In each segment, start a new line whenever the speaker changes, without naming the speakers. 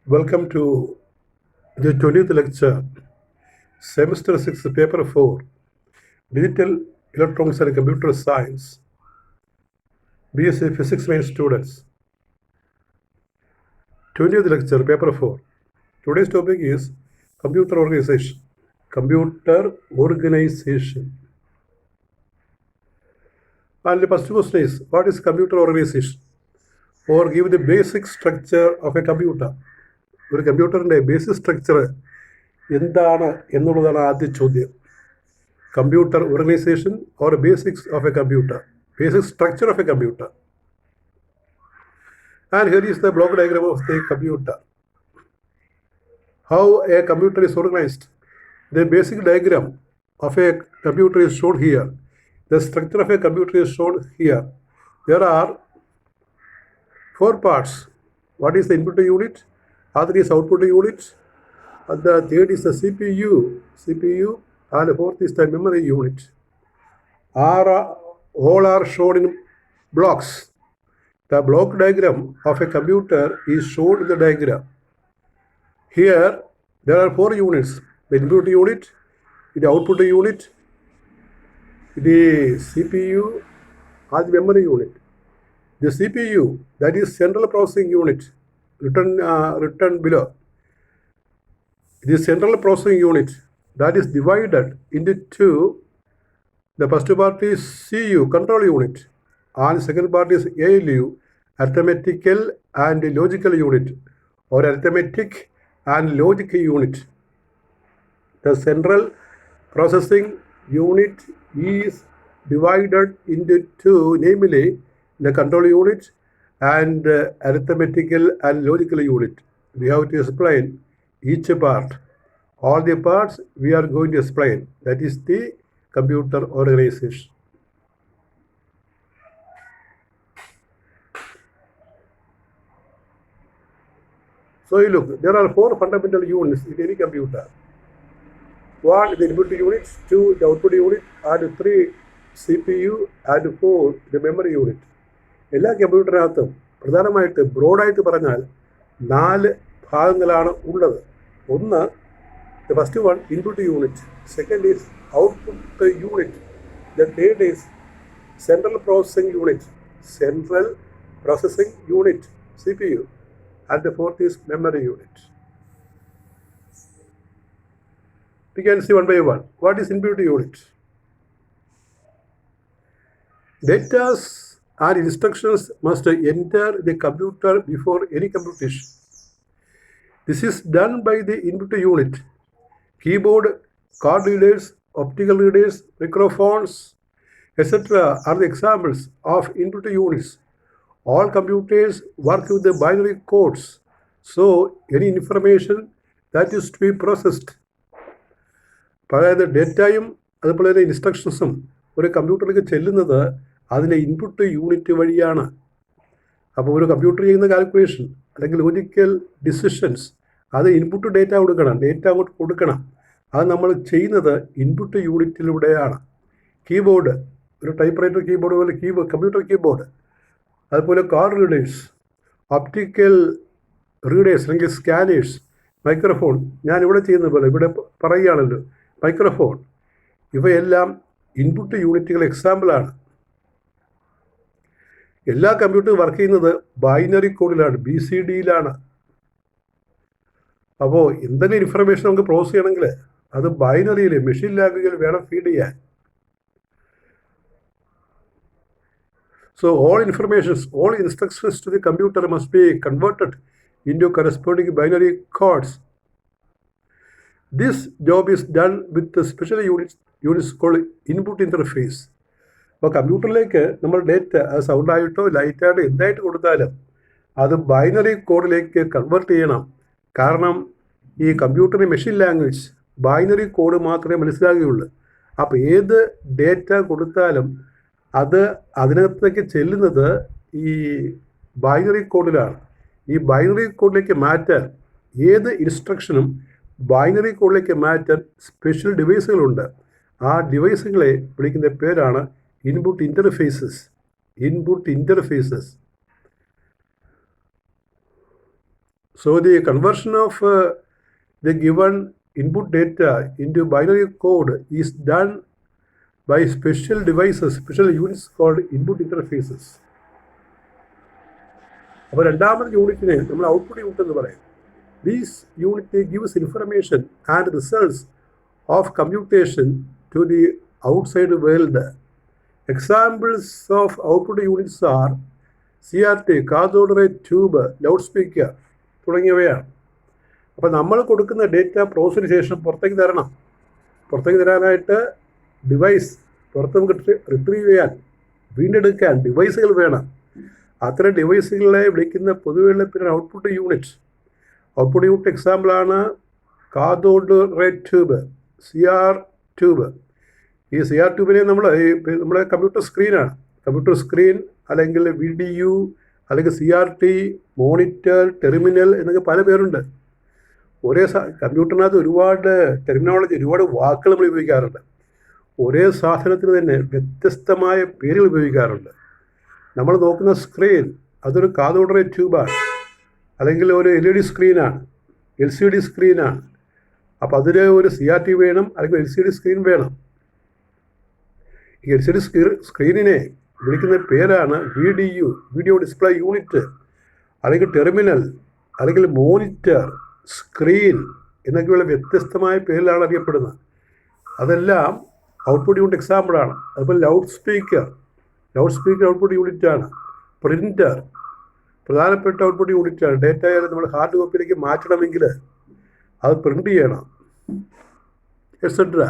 Welcome to the 20th lecture, Semester 6, Paper 4, Digital Electronics and Computer Science, BSc Physics Main students. 20th lecture, Paper 4. Today's topic is Computer Organization. Computer Organization. And the first question is, what is computer organization? Or give the basic structure of a computer. ഒരു കമ്പ്യൂട്ടറിൻ്റെ basic structure എന്താണ് എന്നുള്ളതാണ് ആദ്യ ചോദ്യം. Computer organisation or basics of A computer, basic structure of A computer. And here is the block diagram of the computer. How A computer is organised. The basic diagram of a computer is shown here. The structure of a computer is shown here. There are 4 parts. What is the input unit? Other is output unit. And the third is the CPU, and the fourth is the memory unit. All are shown in blocks. The block diagram of a computer is shown in the diagram. Here there are 4 units. The input unit, the output unit, the CPU, and the memory unit. The CPU, that is central processing unit, written below. The central processing unit, that is divided into 2. The first part is CU, control unit, and second part is ALU, arithmetical and logical unit, or arithmetic and logic unit. The central processing unit is divided into 2, namely the control unit and arithmetical and logical unit. We have to explain each part. All the parts we are going to explain. That is the computer organization. So you look, there are 4 fundamental units in any computer. 1 the input unit, 2 the output unit, and 3 CPU, and 4 the memory unit. എല്ലാ കമ്പ്യൂട്ടറിനകത്തും പ്രധാനമായിട്ട് ബ്രോഡായിട്ട് പറഞ്ഞാൽ 4 ഭാഗങ്ങളാണ് ഉള്ളത്. ഒന്ന്, the first one input unit, second is output unit, the third is central processing unit, CPU, and the fourth is memory unit. We can see one by one. What is input unit? Data and instructions must enter the computer before any computation. This is done by the input unit. Keyboard, card readers, optical readers, microphones, etc. are the examples of input units. All computers work with the binary codes, so any information that is to be processed, അതായത് ഡേറ്റയും അതുപോലെ തന്നെ ഇൻസ്ട്രക്ഷൻസും ഒരു കമ്പ്യൂട്ടറിലേക്ക് ചെല്ലുന്നത് അതിൻ്റെ input unit വഴിയാണ്. അപ്പോൾ ഒരു കമ്പ്യൂട്ടർ ചെയ്യുന്ന കാൽക്കുലേഷൻ അല്ലെങ്കിൽ ലോജിക്കൽ ഡിസിഷൻസ് അത് ഇൻപുട്ട് ഡേറ്റ അങ്ങോട്ട് കൊടുക്കണം. അത് നമ്മൾ ചെയ്യുന്നത് ഇൻപുട്ട് യൂണിറ്റിലൂടെയാണ്. കീബോർഡ്, ഒരു ടൈപ്പ് റൈറ്റർ കീബോർഡ് പോലെ കമ്പ്യൂട്ടർ കീബോർഡ്, അതുപോലെ കാർഡ് റീഡേഴ്സ്, ഒപ്റ്റിക്കൽ റീഡേഴ്സ് അല്ലെങ്കിൽ സ്കാനേഴ്സ്, മൈക്രോഫോൺ, ഞാനിവിടെ ചെയ്യുന്നത് പോലെ ഇവിടെ പറയുകയാണല്ലോ മൈക്രോഫോൺ, ഇവയെല്ലാം ഇൻപുട്ട് യൂണിറ്റുകൾ എക്സാമ്പിളാണ്. എല്ലാ കമ്പ്യൂട്ടറും വർക്ക് ചെയ്യുന്നത് ബൈനറി കോഡിലാണ്, BCDയിലാണ്. അപ്പോൾ എന്തെങ്കിലും ഇൻഫർമേഷൻ നമുക്ക് പ്രോസസ് ചെയ്യണമെങ്കിൽ അത് ബൈനറിയിൽ, മെഷീൻ ലാംഗ്വേജിൽ വേണം ഫീഡ് ചെയ്യാൻ. So all instructions to the computer must be converted into corresponding binary codes. This job is done with the special units called input interface. അപ്പോൾ കമ്പ്യൂട്ടറിലേക്ക് നമ്മൾ ഡേറ്റ സൗണ്ടായിട്ടോ ലൈറ്റായിട്ടോ എന്തായിട്ട് കൊടുത്താലും അത് ബൈനറി കോഡിലേക്ക് കൺവേർട്ട് ചെയ്യണം. കാരണം ഈ കമ്പ്യൂട്ടറിൻ്റെ മെഷീൻ ലാംഗ്വേജ് ബൈനറി കോഡ് മാത്രമേ മനസ്സിലാകുകയുള്ളൂ. അപ്പോൾ ഏത് ഡേറ്റ കൊടുത്താലും അത് അതിനകത്തേക്ക് ചെല്ലുന്നത് ഈ ബൈനറി കോഡിലാണ്. ഈ ബൈനറി കോഡിലേക്ക് മാറ്റാൻ ഏത് ഇൻസ്ട്രക്ഷനും ബൈനറി കോഡിലേക്ക് മാറ്റാൻ സ്പെഷ്യൽ ഡിവൈസുകളുണ്ട്. ആ ഡിവൈസുകളെ വിളിക്കുന്ന പേരാണ് input interfaces. So the conversion of the given input data into binary code is done by special devices, special units called input interfaces. അപ്പോൾ രണ്ടാമത്തെ യൂണിറ്റിനെ നമ്മൾ ഔട്ട്പുട്ട് യൂണിറ്റ് എന്ന് പറയും. These unit gives information and results of computation to the outside world. Examples of output units are CRT, cathode ray tube, loudspeaker തുടങ്ങിയവയാണ്. അപ്പോൾ നമ്മൾ കൊടുക്കുന്ന data പ്രോസസ്സിന് ശേഷം പുറത്തേക്ക് തരണം. പുറത്തേക്ക് തരാനായിട്ട് ഡിവൈസ് പുറത്ത് നമുക്ക് റിട്രീവ് ചെയ്യാൻ, വീണ്ടെടുക്കാൻ ഡിവൈസുകൾ വേണം. അത്തരം ഡിവൈസുകളെ വിളിക്കുന്ന പൊതുവെയുള്ള പിന്നെ ഔട്ട്പുട്ട് യൂണിറ്റ്. ഔട്ട്പുട്ട് യൂണിറ്റ് എക്സാമ്പിളാണ് cathode ray tube, CR tube. ഈ CR ട്യൂബിനെ നമ്മുടെ കമ്പ്യൂട്ടർ സ്ക്രീനാണ്. കമ്പ്യൂട്ടർ സ്ക്രീൻ അല്ലെങ്കിൽ VDU അല്ലെങ്കിൽ CRT, മോണിറ്റർ, ടെർമിനൽ എന്നൊക്കെ പല പേരുണ്ട്. ഒരേ കമ്പ്യൂട്ടറിനകത്ത് ഒരുപാട് ടെർമിനോളജി, ഒരുപാട് വാക്കുകൾ നമ്മൾ ഉപയോഗിക്കാറുണ്ട്. ഒരേ സാധനത്തിന് തന്നെ വ്യത്യസ്തമായ പേരുകൾ ഉപയോഗിക്കാറുണ്ട്. നമ്മൾ നോക്കുന്ന സ്ക്രീൻ അതൊരു കാഥോഡ് റേ ട്യൂബാണ്, അല്ലെങ്കിൽ ഒരു LED സ്ക്രീനാണ്, LCD സ്ക്രീനാണ്. അപ്പോൾ അതിൽ ഒരു CRT വേണം, അല്ലെങ്കിൽ LCD സ്ക്രീൻ വേണം. ഈ LCD സ്ക്രീനിനെ വിളിക്കുന്ന പേരാണ് VDU, വീഡിയോ ഡിസ്പ്ലേ യൂണിറ്റ്, അല്ലെങ്കിൽ ടെർമിനൽ, അല്ലെങ്കിൽ മോണിറ്റർ, സ്ക്രീൻ എന്നൊക്കെയുള്ള വ്യത്യസ്തമായ പേരിലാണ് അറിയപ്പെടുന്നത്. അതെല്ലാം ഔട്ട്പുട്ട് യൂണിറ്റ് എക്സാമ്പിളാണ്. അതുപോലെ ലൗഡ് സ്പീക്കർ ഔട്ട്പുട്ട് യൂണിറ്റാണ്. പ്രിൻ്റർ പ്രധാനപ്പെട്ട ഔട്ട്പുട്ട് യൂണിറ്റാണ്. ഡേറ്റ നമ്മൾ ഹാർഡ് കോപ്പിയിലേക്ക് മാറ്റണമെങ്കിൽ അത് പ്രിൻ്റ് ചെയ്യണം, etcetera.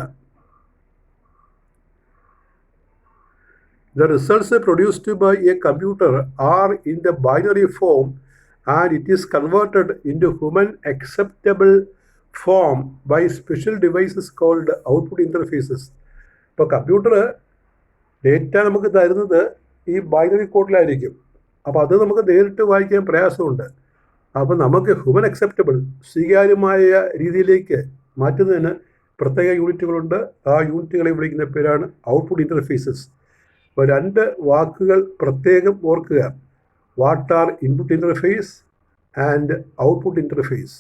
The results produced by a computer are in the binary form and it is converted into human acceptable form by special devices called output interfaces. ഇപ്പോൾ computer data നമുക്ക് തരുന്നത് ഈ binary കോഡിലായിരിക്കും. അപ്പോൾ അത് നമുക്ക് നേരിട്ട് വായിക്കാൻ പ്രയാസമുണ്ട്. അപ്പോൾ നമുക്ക് ഹ്യൂമൻ അക്സെപ്റ്റബിൾ, സ്വീകാര്യമായ രീതിയിലേക്ക് മാറ്റുന്നതിന് പ്രത്യേക യൂണിറ്റുകളുണ്ട്. ആ യൂണിറ്റുകളെ വിളിക്കുന്ന പേരാണ് ഔട്ട്പുട്ട് ഇൻ്റർഫേസസ്. അപ്പോൾ രണ്ട് വാക്കുകൾ പ്രത്യേകം ഓർക്കുക. What are input interface and output interface.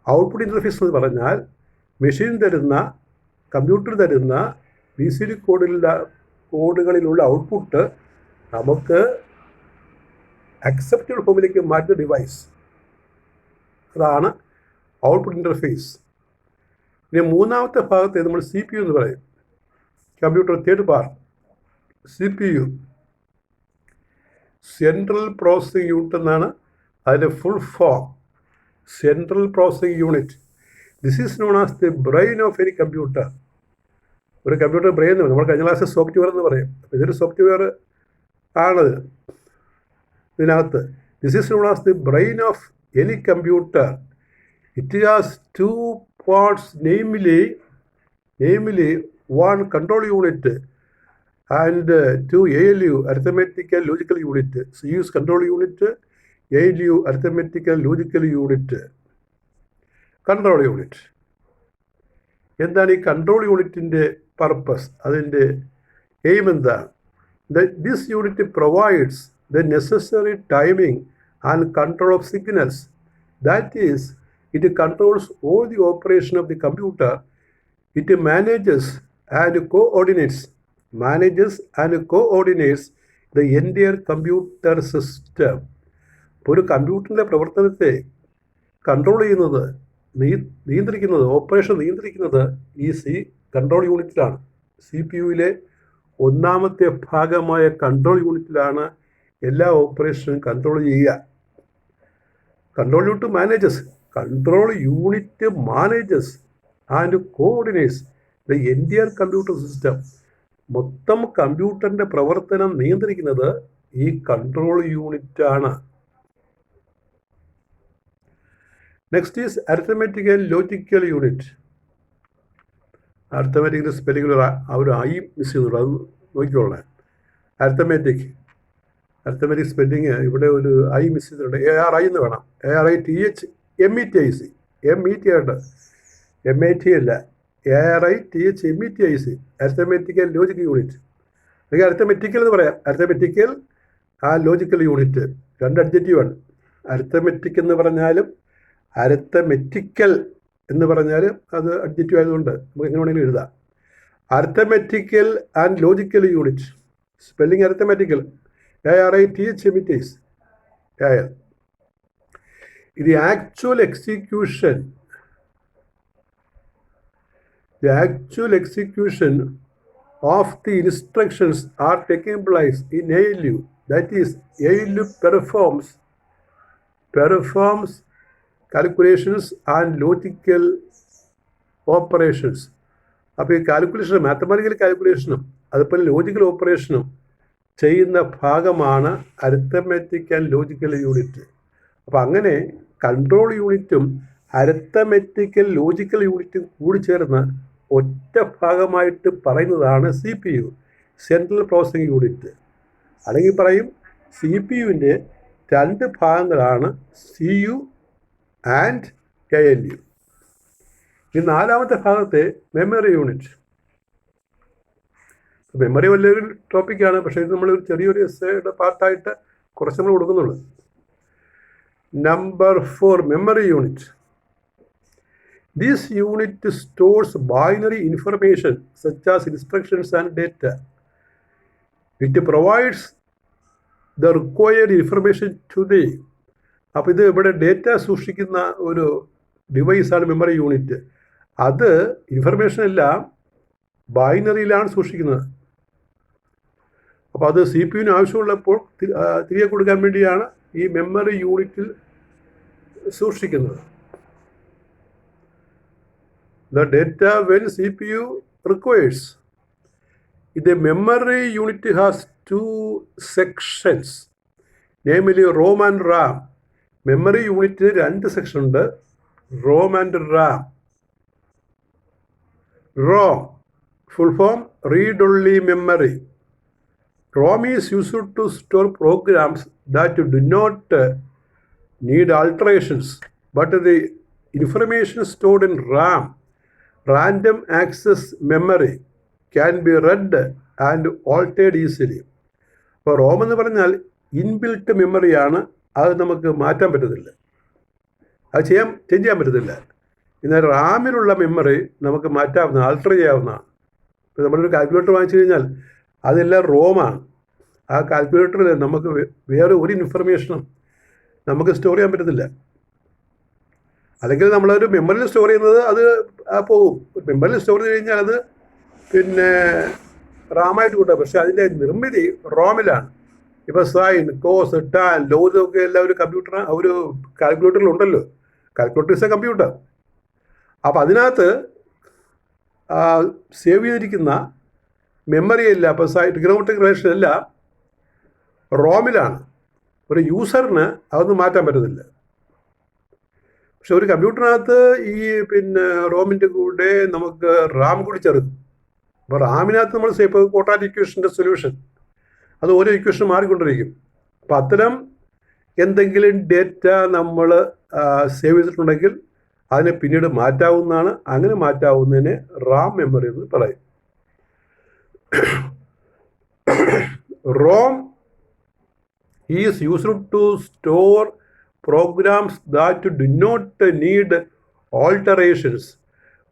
Output interface എന്ന് പറഞ്ഞാൽ മെഷീൻ തരുന്ന, കമ്പ്യൂട്ടർ തരുന്ന BCD കോഡുകളിലുള്ള ഔട്ട്പുട്ട് നമുക്ക് അക്സെപ്റ്റബിൾ ഫോമിലേക്ക് മാറ്റുന്ന ഡിവൈസ്, അതാണ് ഔട്ട്പുട്ട് ഇൻ്റർഫേസ്. ഇനി മൂന്നാമത്തെ ഭാഗത്തെ നമ്മൾ CPU എന്ന് പറയും. Computer third part. CPU central processing unit എന്നാണ് അതിൻ്റെ full form. Central processing unit. This is known as the brain of any computer. ഒരു കമ്പ്യൂട്ടർ ബ്രെയിൻ എന്ന് പറയും. നമ്മൾ കഴിഞ്ഞ ക്ലാസ്സിൽ സോഫ്റ്റ്വെയർ എന്ന് പറയും. അപ്പോൾ ഇതൊരു സോഫ്റ്റ്വെയർ ആണ് ഇതിനകത്ത്. This is known as the brain of any computer. It has two parts, namely one control unit and two ALU, arithmetical logical unit. CU's control unit, ALU arithmetical logical unit. Control unit എന്താണ്? ഈ control യൂണിറ്റിൻ്റെ purpose, അതിൻ്റെ aim എന്താണ്? This unit provides the necessary timing and control of signals. That is, it controls all the operation of the computer. It manages and coordinates the entire computer system. ഒരു കമ്പ്യൂട്ടറിൻ്റെ പ്രവർത്തനത്തെ control ചെയ്യുന്നത്, നിയന്ത്രിക്കുന്നത്, operation നിയന്ത്രിക്കുന്നത് ഈ control യൂണിറ്റിലാണ്. CPU-യിലെ ഒന്നാമത്തെ ഭാഗമായ control യൂണിറ്റിലാണ് എല്ലാ ഓപ്പറേഷനും കൺട്രോൾ ചെയ്യുക. Control unit manages and coordinates the entire computer system. മൊത്തം കമ്പ്യൂട്ടറിൻ്റെ പ്രവർത്തനം നിയന്ത്രിക്കുന്നത് ഈ കൺട്രോൾ യൂണിറ്റാണ്. Next is arithmetic and logical unit. അരിത്തമെറ്റിക്കിൻ്റെ സ്പെല്ലിങ്ങിൽ ഒരു ഐ മിസ് ചെയ്യുന്നുള്ളൂ, അത് നോക്കിക്കോളേ. അരിത്തമെറ്റിക് സ്പെല്ലിങ് ഇവിടെ ഒരു ഐ മിസ് ചെയ്തിട്ടുണ്ട്. ARI എന്ന് വേണം. ARITH METIC, MET ആയിട്ട്, MAT അല്ല, ARITH METIC, arithmetic and logical unit. അല്ലെങ്കിൽ അരിത്തമെറ്റിക്കൽ എന്ന് പറയാം. അരിത്തമെറ്റിക്കൽ ആ ലോജിക്കൽ യൂണിറ്റ് രണ്ട് അഡ്ജക്റ്റീവാണ്. അരിത്തമെറ്റിക് എന്ന് പറഞ്ഞാലും അരിത്തമെറ്റിക്കൽ എന്ന് പറഞ്ഞാൽ അത് അഡ്ജക്റ്റീവ് ആയതുകൊണ്ട് നമുക്ക് എങ്ങനെ വേണമെങ്കിലും എഴുതാം. Arithmetical and logical unit, spelling arithmetical, ARITHMETIS, AL. The actual execution of the instructions are taking place in ALU. That is, ALU performs calculations and logical operations. അപ്പോൾ ഈ കാൽക്കുലേഷൻ, മാത്തമാറ്റിക്കൽ കാൽക്കുലേഷനും അതുപോലെ ലോജിക്കൽ ഓപ്പറേഷനും ചെയ്യുന്ന ഭാഗമാണ് അരിത്തമെറ്റിക് ആൻഡ് ലോജിക്കൽ യൂണിറ്റ്. അപ്പോൾ അങ്ങനെ control യൂണിറ്റും arithmetical logical യൂണിറ്റും കൂടി ചേർന്ന് ഒറ്റ ഭാഗമായിട്ട് പറയുന്നതാണ് CPU, സെൻട്രൽ പ്രോസസ്സിംഗ് യൂണിറ്റ്. അല്ലെങ്കിൽ പറയും CPU-വിൻ്റെ 2 ഭാഗങ്ങളാണ് CU ആൻഡ് ALU. ഈ 4ാമത്തെ ഭാഗത്തെ മെമ്മറി യൂണിറ്റ്. മെമ്മറി വലിയൊരു ടോപ്പിക്കാണ്, പക്ഷേ ഇത് നമ്മൾ ചെറിയൊരു എസ്സേയുടെ പാർട്ടായിട്ട് കുറച്ച് നമ്മൾ കൊടുക്കുന്നുള്ളൂ. Number 4, memory unit. This unit stores binary information such as instructions and data. It provides the required information to the. അപ്പോൾ ഇത് ഇവിടെ ഡേറ്റ സൂക്ഷിക്കുന്ന ഒരു ഡിവൈസാണ് മെമ്മറി യൂണിറ്റ്. അത് ഇൻഫർമേഷൻ എല്ലാം ബൈനറിയിലാണ് സൂക്ഷിക്കുന്നത്. അപ്പോൾ അത് CPU-ന് ആവശ്യമുള്ളപ്പോൾ തിരികെ കൊടുക്കാൻ വേണ്ടിയാണ് ഈ മെമ്മറി യൂണിറ്റിൽ സൂക്ഷിക്കുന്നത്. The data when CPU requires. The memory unit has 2 sections, namely ROM and RAM. Memory യൂണിറ്റിന് 2 സെക്ഷൻ ഉണ്ട്, ROM and RAM. ROM, full form read only memory. ROM is used to store programs that do not need alterations, but the information stored in RAM, random access memory, can be read and altered easily. അപ്പോൾ ROM എന്ന് പറഞ്ഞാൽ inbuilt മെമ്മറിയാണ്, അത് നമുക്ക് മാറ്റാൻ പറ്റത്തില്ല, അത് change ചെയ്യാൻ പറ്റത്തില്ല. എന്നാൽ റാമിലുള്ള മെമ്മറി നമുക്ക് മാറ്റാവുന്ന, ആൾട്ടർ ചെയ്യാവുന്നതാണ്. ഇപ്പോൾ നമ്മളൊരു കാൽക്കുലേറ്റർ വാങ്ങിച്ചു കഴിഞ്ഞാൽ അതെല്ലാം റോമാണ്. ആ കാൽക്കുലേറ്ററിൽ നമുക്ക് വേറെ ഒരു ഇൻഫർമേഷനും നമുക്ക് സ്റ്റോർ ചെയ്യാൻ പറ്റത്തില്ല. അല്ലെങ്കിൽ നമ്മളൊരു മെമ്മറിയിൽ സ്റ്റോർ ചെയ്യുന്നത് അത് പോകും. മെമ്മറിയിൽ സ്റ്റോർ ചെയ്ത് കഴിഞ്ഞാൽ അത് പിന്നെ റാമായിട്ട് കൂട്ടാം, പക്ഷേ അതിൻ്റെ നിർമ്മിതി റോമിലാണ്. ഇപ്പോൾ സൈൻ, കോസ്, ടാൻ, ലോഗൊക്കെ എല്ലാം ഒരു കാൽക്കുലേറ്ററിലുണ്ടല്ലോ. Calculator is a computer. അപ്പോൾ അതിനകത്ത് സേവ് ചെയ്തിരിക്കുന്ന മെമ്മറിയല്ല, അപ്പോൾ ട്രിഗണോമെട്രിക് റിലേഷൻ എല്ലാം റോമിലാണ്. ഒരു യൂസറിന് അതൊന്നും മാറ്റാൻ പറ്റത്തില്ല. പക്ഷെ ഒരു കമ്പ്യൂട്ടറിനകത്ത് ഈ റോമിൻ്റെ കൂടെ നമുക്ക് റാം കൂടി ചേർക്കും. അപ്പോൾ റാമിനകത്ത് നമ്മൾ ഇപ്പോൾ ക്വാഡ്രാറ്റിക് ഇക്വേഷൻ്റെ സൊല്യൂഷൻ, അത് ഓരോ ഇക്വേഷൻ മാറിക്കൊണ്ടിരിക്കും. അപ്പോൾ അത്തരം എന്തെങ്കിലും ഡേറ്റ നമ്മൾ സേവ് ചെയ്തിട്ടുണ്ടെങ്കിൽ അതിനെ പിന്നീട് മാറ്റാവുന്നതാണ്. അങ്ങനെ മാറ്റാവുന്നതിനെ റാം മെമ്മറി എന്ന് പറയും. ROM is used to store programs that do not need alterations,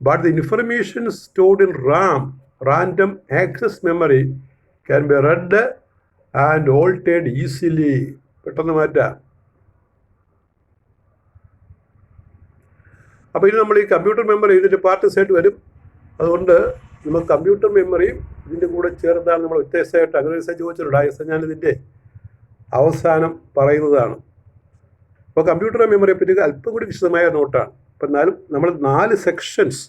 but the information stored in RAM, random access memory, can be read and altered easily. പെട്ടെന്ന് മാറ്റാം. അപ്പോൾ ഇത് നമ്മൾ ഈ കമ്പ്യൂട്ടർ മെമ്മറി ഇതിൻ്റെ പാർട്ട്സ് ആയിട്ട് വരും. അതുകൊണ്ട് നമ്മൾ കമ്പ്യൂട്ടർ മെമ്മറിയും ഇതിൻ്റെ കൂടെ ചേർത്താണ് നമ്മൾ വ്യത്യസ്തമായിട്ട് അങ്ങനെ ഒരു ചോദിച്ചിട്ടുണ്ട്. ആ ഞാനിതിൻ്റെ അവസാനം പറയുന്നതാണ്. അപ്പോൾ കമ്പ്യൂട്ടർ മെമ്മറിയെ പറ്റി അല്പം കൂടി വിശദമായ നോട്ടാണ്. അപ്പം എന്നാലും നമ്മൾ 4 സെക്ഷൻസ്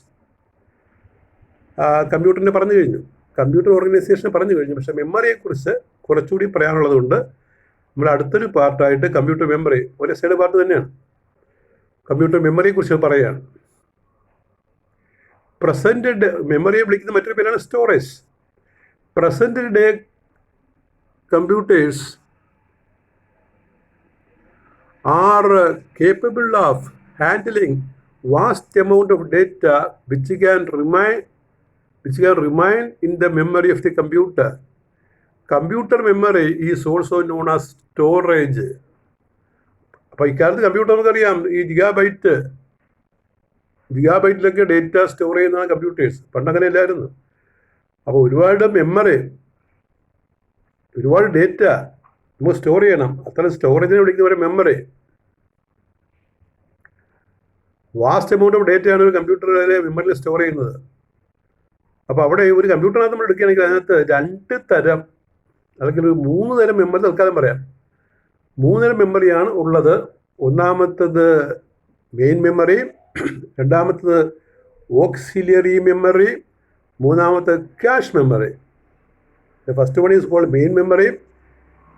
കമ്പ്യൂട്ടറിനെ പറഞ്ഞു കഴിഞ്ഞു, കമ്പ്യൂട്ടർ ഓർഗനൈസേഷനെ പറഞ്ഞു കഴിഞ്ഞു. പക്ഷേ മെമ്മറിയെക്കുറിച്ച് കുറച്ചുകൂടി പറയാനുള്ളതുകൊണ്ട് നമ്മൾ അടുത്തൊരു പാർട്ടായിട്ട് കമ്പ്യൂട്ടർ മെമ്മറി ഒരു സൈഡ് പാർട്ട് തന്നെയാണ്, കമ്പ്യൂട്ടർ മെമ്മറിയെക്കുറിച്ച് പറയുകയാണ്. പ്രസൻറ്റ് ഡേ മെമ്മറിയെ വിളിക്കുന്ന മറ്റൊരു പേരാണ് storage. Present day computers are capable of handling vast amount of data which can remain in the memory of the computer. Computer memory is also known as storage. അപ്പോൾ ഇക്കാലത്ത് computer നമുക്കറിയാം ഈ ജിഗാബൈറ്റിലൊക്കെ data store ചെയ്യുന്നതാണ് computers. പണ്ടങ്ങനെ ഇല്ലായിരുന്നു. അപ്പോൾ ഒരുപാട് memory, ഒരുപാട് data നമുക്ക് സ്റ്റോർ ചെയ്യണം. അത്ര സ്റ്റോറേജിനെ വിളിക്കുന്നവരെ മെമ്മറി. വാസ്റ്റ് എമൗണ്ട് ഓഫ് ഡേറ്റയാണ് ഒരു കമ്പ്യൂട്ടറിലെ മെമ്മറിയിൽ സ്റ്റോർ ചെയ്യുന്നത്. അപ്പോൾ അവിടെ ഒരു കമ്പ്യൂട്ടറിനകത്ത് നമ്മൾ എടുക്കുകയാണെങ്കിൽ അതിനകത്ത് 2 തരം അല്ലെങ്കിൽ ഒരു 3 തരം മെമ്മറി തൽക്കാലം പറയാം. 3 തരം മെമ്മറിയാണ് ഉള്ളത്. ഒന്നാമത്തത് മെയിൻ മെമ്മറി, രണ്ടാമത്തത് ഓക്സിലിയറി മെമ്മറി, മൂന്നാമത്തെ cache memory. The first one is called main memory.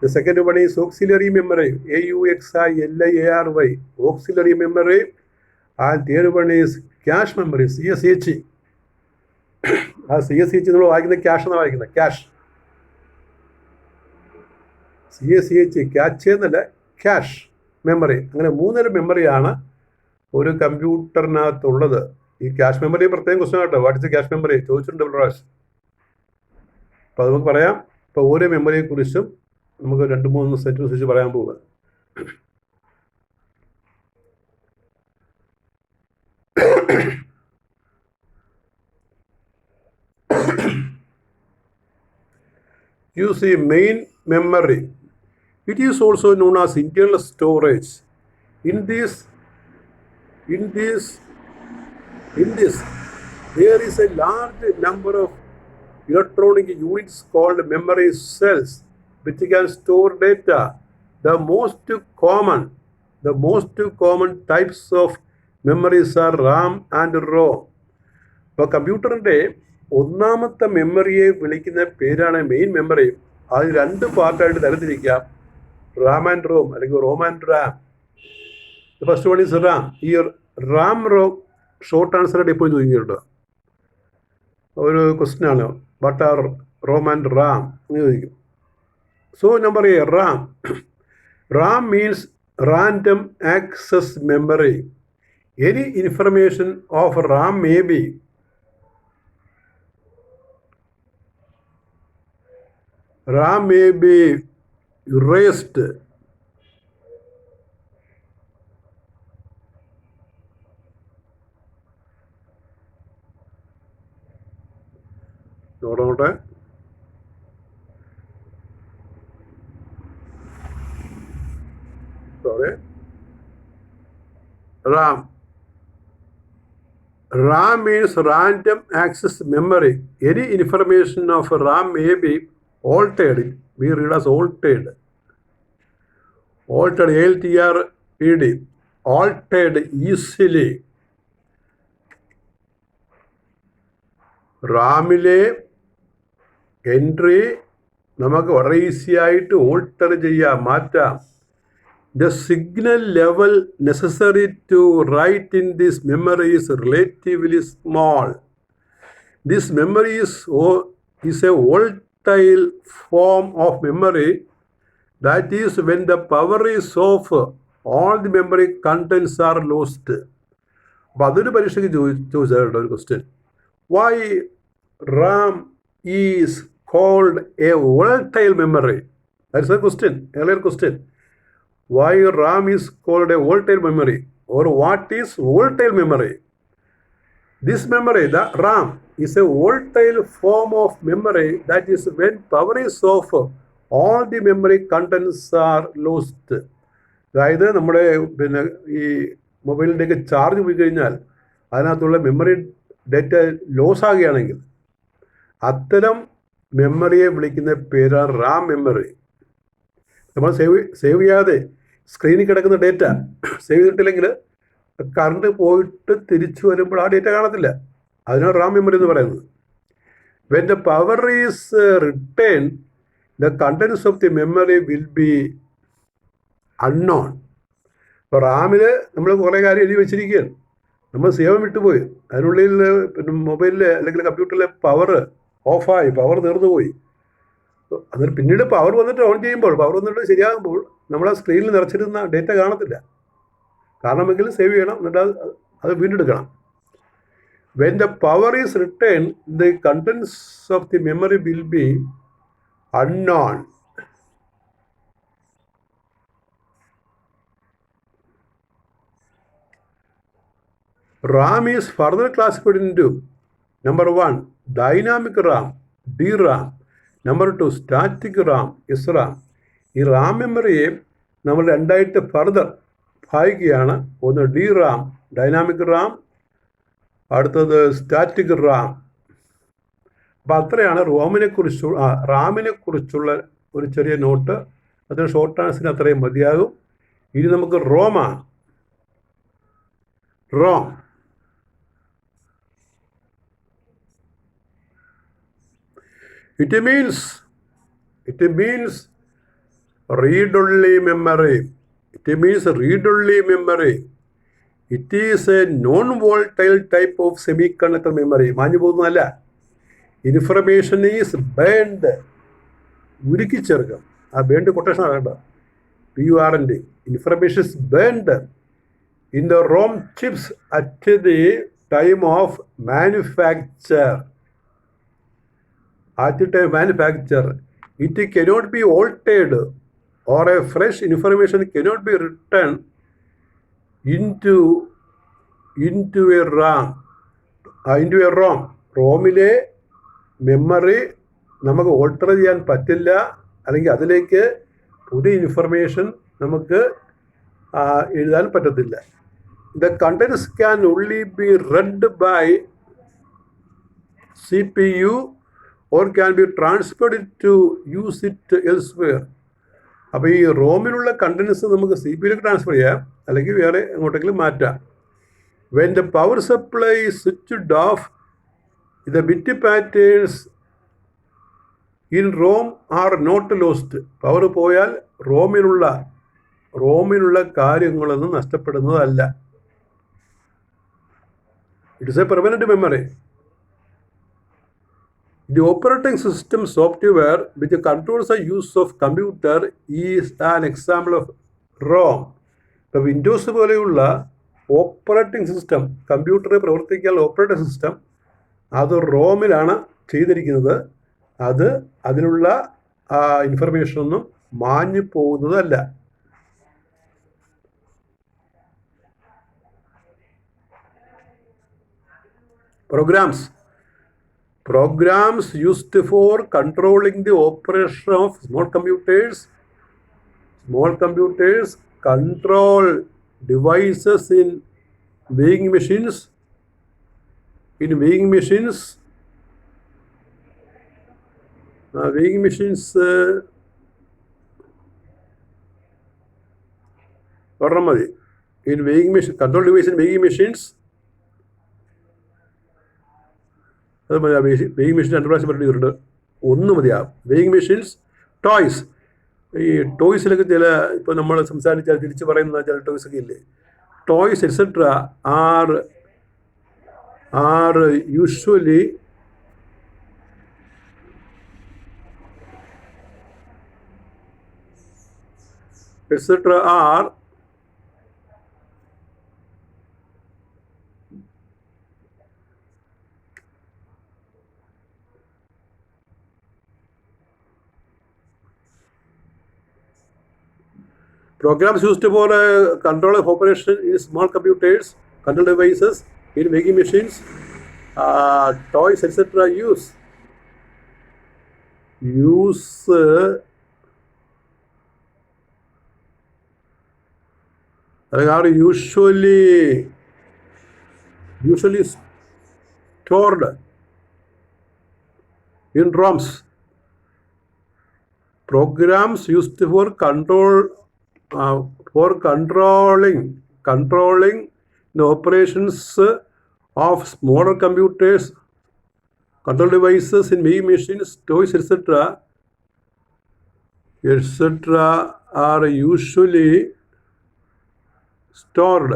The second one is auxiliary memory, AUXILIARY, auxiliary memory. And third one is cache memory, CSH. ആ CSH നമ്മൾ വായിക്കുന്നത് ക്യാഷ് എന്നാണ് വായിക്കുന്നത്, cash. CSH catch എന്നല്ല, cache memory. അങ്ങനെ 3 തരം മെമ്മറിയാണ് ഒരു കമ്പ്യൂട്ടറിനകത്തുള്ളത്. ഈ ക്യാഷ് മെമ്മറി പ്രത്യേകം ക്വസ്റ്റൻ കേട്ടോ. വാട്ട് ഇസ് ക്യാഷ് മെമ്മറി ചോദിച്ചിട്ടുണ്ട് പ്രാവശ്യം. അപ്പോൾ അത് നമുക്ക് പറയാം. ഇപ്പോൾ ഓരോ മെമ്മറിയെക്കുറിച്ചും നമുക്ക് 2-3 സെൻറ്റൻസ് വെച്ച് പറയാൻ പോവുക. You see main memory. It is also known as internal storage. In this, there is a large number of electronic units called memory cells which can store data. The most common types of memories are RAM and ROM. ഇപ്പോൾ കമ്പ്യൂട്ടറിൻ്റെ ഒന്നാമത്തെ മെമ്മറിയെ വിളിക്കുന്ന പേരാണ് main memory. അത് 2 പാർട്ടായിട്ട് തരത്തിരിക്കാം, RAM and ROM അല്ലെങ്കിൽ ROM and RAM. First one is RAM. ഈ റാം റോം ഷോർട്ട് ആൻസറായിട്ട് എപ്പോഴും ചോദിക്കുന്നുണ്ട്. ഒരു ക്വസ്റ്റ്യൻ ആണ്, what are ROM and RAM എന്ന് ചോദിക്കും. So number A, RAM. RAM means random access memory. Any information of RAM may be erased. നോക്കട്ടെ. Sorry, RAM. RAM means random access memory. Any information of RAM may be altered. We read as altered. Altered, ALTERED. Altered easily. റാമിലെ entry നമുക്ക് വളരെ easy ആയിട്ട് alter ചെയ്യാം, മാറ്റാം. The signal level necessary to write in this memory is relatively small. This memory is a volatile form of memory. That is, when the power is off, all the memory contents are lost. അപ്പോൾ അതൊരു പരീക്ഷയ്ക്ക് ചോദിച്ചാൽ ഒരു question. Why RAM is called a volatile memory? That's a question, earlier question. Why RAM is called a volatile memory, or what is volatile memory? This memory, the RAM, is a volatile form of memory. That is, when power is off, all the memory contents are lost. അതായത് നമ്മുടെ ഈ മൊബൈലിൻ്റെയൊക്കെ charge പോയി കഴിഞ്ഞാൽ അതിനകത്തുള്ള memory data loss ആകുകയാണെങ്കിൽ അത്തരം മെമ്മറിയെ വിളിക്കുന്ന പേരാണ് Ram memory. നമ്മൾ സേവ് ചെയ്യാതെ സ്ക്രീനിൽ കിടക്കുന്ന ഡേറ്റ സേവ് ചെയ്തിട്ടില്ലെങ്കിൽ കറണ്ട് പോയിട്ട് തിരിച്ചു വരുമ്പോൾ ആ ഡേറ്റ കാണത്തില്ല. അതിനാണ് റാം മെമ്മറി എന്ന് പറയുന്നത്. When the power is return, the contents of the memory will be unknown. ഇപ്പോൾ റാമിൽ നമ്മൾ കുറേ കാര്യം എഴുതി വെച്ചിരിക്കുകയാണ്, നമ്മൾ സേവ് വിട്ടുപോയി. അതിനുള്ളിൽ പിന്നെ മൊബൈലിൽ അല്ലെങ്കിൽ കമ്പ്യൂട്ടറിലെ പവർ ഓഫായി, പവർ തീർന്നു പോയി. എന്നിട്ട് പിന്നീട് പവർ വന്നിട്ട് ഓൺ ചെയ്യുമ്പോൾ, പവർ വന്നിട്ട് ശരിയാകുമ്പോൾ നമ്മൾ ആ സ്ക്രീനിൽ നിറച്ചിരുന്ന ഡേറ്റ കാണത്തില്ല. കാരണമെങ്കിൽ സേവ് ചെയ്യണം, എന്നിട്ട് അത് വീണ്ടെടുക്കണം. When the power is return, the contents of the memory will be unknown. RAM is further classified into number 1 dynamic RAM, DRAM, number 2 static RAM, SRAM. ഈ റാം മെമ്മറിയെ നമ്മൾ രണ്ടായിട്ട് ഫർദർ ഭാഗിക്കുകയാണ്. ഒന്ന് DRAM ഡൈനാമിക് റാം, അടുത്തത് സ്റ്റാറ്റിക് റാം. അപ്പം അത്രയാണ് റാമിനെ കുറിച്ചുള്ള ഒരു ചെറിയ നോട്ട്. അതിന് ഷോർട്ട് ആൻസറിന് അത്രയും മതിയാകും. ഇനി നമുക്ക് റോമാണ്. ROM it means read-only memory. It means read-only memory. It is a non-volatile type of semiconductor memory. മാഞ്ഞു പോകുന്നതല്ല. ഇൻഫർമേഷൻ ഈസ് ബേൺഡ്, ഉരുക്കിച്ചേർക്കാം. ആ ബേൺഡ് കൊട്ടേഷൻ വേണ്ട, PURND. Information is burned in the ROM chips at the time of manufacture. At the time manufacture, it cannot be altered, or a fresh information cannot be written into a RAM. റോമിലെ memory നമുക്ക് alter ചെയ്യാൻ പറ്റില്ല, അല്ലെങ്കിൽ അതിലേക്ക് പുതിയ information നമുക്ക് എഴുതാൻ പറ്റത്തില്ല. The contents can only be read by CPU or can be transferred to use it elsewhere. അപ്പോൾ ഈ റോമിലുള്ള കണ്ടൻസ് നമുക്ക് CPU ട്രാൻസ്ഫർ ചെയ്യാം, അല്ലെങ്കിൽ വേറെ എങ്ങോട്ടെങ്കിലും മാറ്റാം. When the power supply is switched off, the bit patterns in ROM are not lost. Power പോയാൽ റോമിലുള്ള കാര്യങ്ങളൊന്നും നഷ്ടപ്പെടുന്നതല്ല. It is a permanent memory. The operating system software which controls the use of computer is an example of ROM. ഇപ്പോൾ Windows പോലെയുള്ള operating system, കമ്പ്യൂട്ടറിൽ പ്രവർത്തിക്കാനുള്ള operating system, അത് റോമിലാണ് ചെയ്തിരിക്കുന്നത്. അതിലുള്ള ഇൻഫർമേഷനൊന്നും മാഞ്ഞു പോകുന്നതല്ല. Programs used for controlling the operation of small computers control devices in weighing machines. Weighing machines control device in weighing machines. അത് മതി. വെയിങ് മെഷീൻ രണ്ട് പ്രാവശ്യം പറഞ്ഞിട്ടുണ്ട്, ഒന്ന് മതിയാവും. Weighing machines, toys. ഈ ടോയ്സിലൊക്കെ ചില ഇപ്പോൾ നമ്മൾ സംസാരിച്ചാൽ തിരിച്ച് പറയുന്ന ചില ടോയ്സൊക്കെ ഇല്ലേ, toys etcetera are usually programs used for control of operation in small computers, control devices in weighing machines, toys, etc. are usually stored in ROMs. Programs used for controlling the operations of smaller computers, control devices in weighing machines, toys, etc. are usually stored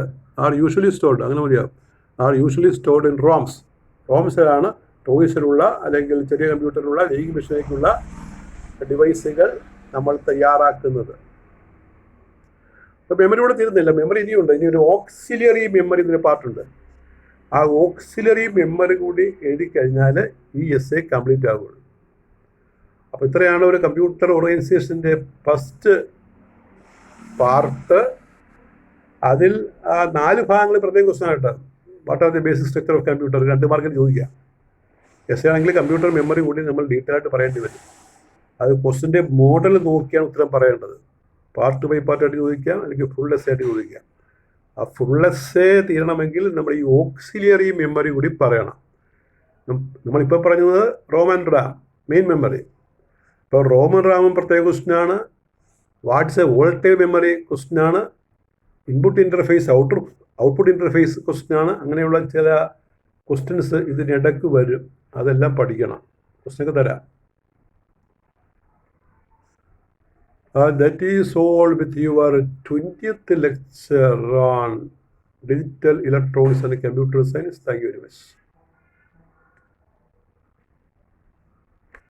അങ്ങനെ മതിയാവും. are usually stored in ROMs. റോംസിലാണ് ടോയ്സിലുള്ള അല്ലെങ്കിൽ ചെറിയ കമ്പ്യൂട്ടറിലുള്ള weighing മെഷീനിലേക്കുള്ള ഡിവൈസുകൾ നമ്മൾ തയ്യാറാക്കുന്നത്. അപ്പോൾ memory ഇവിടെ തീരുന്നില്ല, memory ഇനിയുണ്ട്. ഇനി ഒരു ഓക്സിലറി മെമ്മറി എന്നൊരു പാർട്ടുണ്ട്. ആ ഓക്സിലറി മെമ്മറി കൂടി എഴുതി കഴിഞ്ഞാൽ ഈ എസ്സേ കംപ്ലീറ്റ് ആവുകയുള്ളൂ. അപ്പോൾ ഇത്രയാണ് ഒരു കമ്പ്യൂട്ടർ ഓർഗനൈസേഷൻ്റെ ഫസ്റ്റ് പാർട്ട്. അതിൽ 4 ഭാഗങ്ങൾ പ്രത്യേക ക്വസ്റ്റ്യൻ ആയിട്ട് what are the basic structure of computer 2 മാർക്കിന് ചോദിക്കാം. എസ് ആണെങ്കിൽ കമ്പ്യൂട്ടർ മെമ്മറി കൂടി നമ്മൾ ഡീറ്റെയിൽ ആയിട്ട് പറയേണ്ടി വരും. അത് ക്വസ്റ്റിൻ്റെ മോഡൽ നോക്കിയാണ് ഉത്തരം പറയേണ്ടത്. പാർട്ട് ബൈ പാർട്ടായിട്ട് ചോദിക്കാം, അല്ലെങ്കിൽ ഫുൾ എസ് ആയിട്ട് ചോദിക്കാം. ആ ഫുൾ എസ് തീരണമെങ്കിൽ നമ്മൾ ഈ ഓക്സിലിയറി മെമ്മറി കൂടി പറയണം. നമ്മളിപ്പോൾ പറഞ്ഞത് റോമൻ റാം മെയിൻ മെമ്മറി. ഇപ്പോൾ റോമൻ റാമും പ്രത്യേക ക്വസ്റ്റ്യനാണ്. വാട്ട്സ് എ വോൾട്ടേജ് മെമ്മറി ക്വസ്റ്റ്യനാണ്. ഇൻപുട്ട് ഇൻ്റർഫേസ് ഔട്ട്പുട്ട് ഇൻ്റർഫേസ് ക്വസ്റ്റ്യനാണ്. അങ്ങനെയുള്ള ചില ക്വസ്റ്റ്യൻസ് ഇതിനിടയ്ക്ക് വരും. അതെല്ലാം പഠിക്കണം. ക്വസ്റ്റ്യനൊക്കെ തരാം. That is all with your 20th lecture on digital electronics and computer science. Thank you very much.